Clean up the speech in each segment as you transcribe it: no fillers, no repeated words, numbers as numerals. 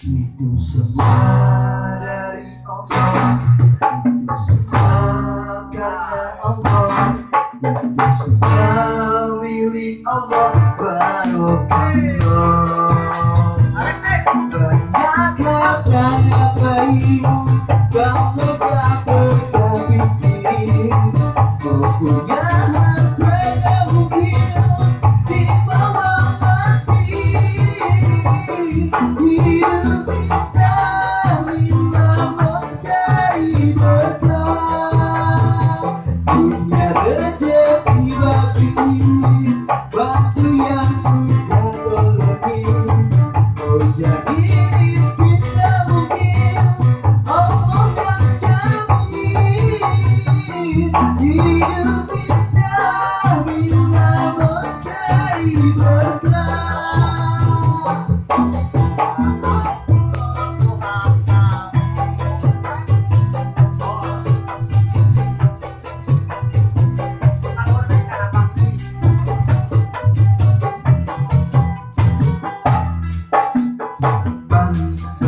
Itu semua dari Allah, itu semua karena Allah, itu semua milik Allah. Barokallah. Banyak katanya baik, kalau gak berkabin, kau punya harta yang mungkin dibawa mati. Hidup kita bila mencari berkah, punya rezeki bagi waktu yang susah berlebih. Oh jadi miskin tak mungkin, Allah yang jamin. Hidup kita bila mencari berkah.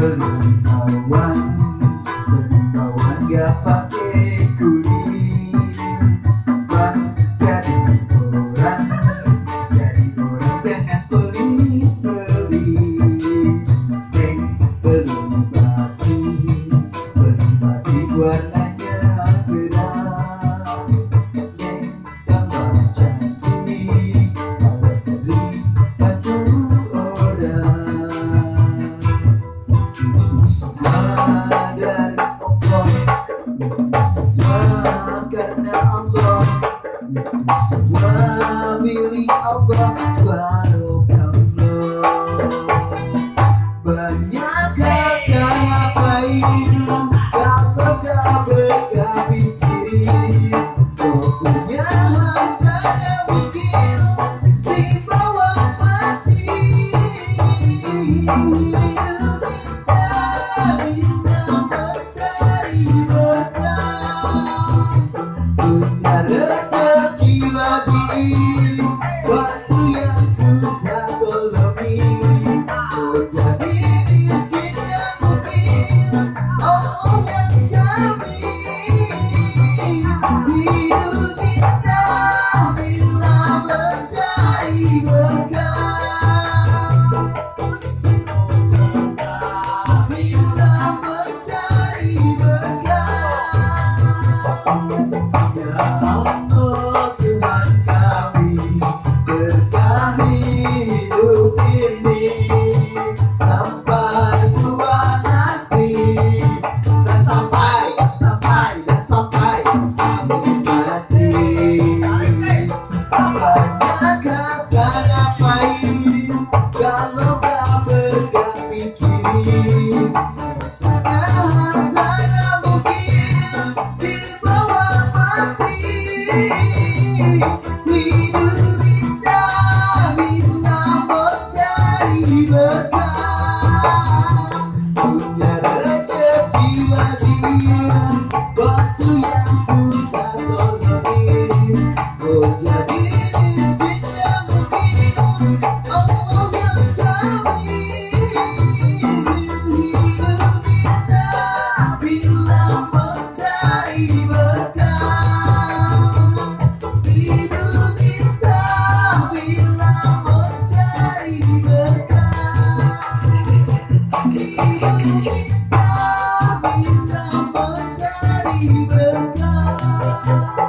Beli kawan gak pakai kulit. Bang jadi orang jangan pelit-pelit. Neng beli batik warnanya cerah. Neng tambah cantik kalau sering bantu orang. Itu semua dari Allah, itu semua karena Allah, itu semua milik Allah. Barokallah. Banyak kata ngapain kalau gak berkabin, kau punya harta yang mungkin dibawa mati. Punya rezeki bagi waktu yang susah berlebih. Oh jadi miskin yang mungkin, Allah yang jamin. Hidup kita bila mencari berkah, bila mencari berkah. Ya Allah Tuhan kami, berkahi hidup ini sampai tua nanti, dan sampai kami mati. Banyak kata ngapain kalau gak berkepikir, harta yang mungkin dibawa mati. Hidup kita bila mencari berkah, punya rezeki bagi waktu yang susah berlebih. Oh jadi miskin yang mungkin, Allah yang jamin. Hidup kita bila mencari berkah, hidup kita bila mencari berkah, hidup kita bila mencari berkah.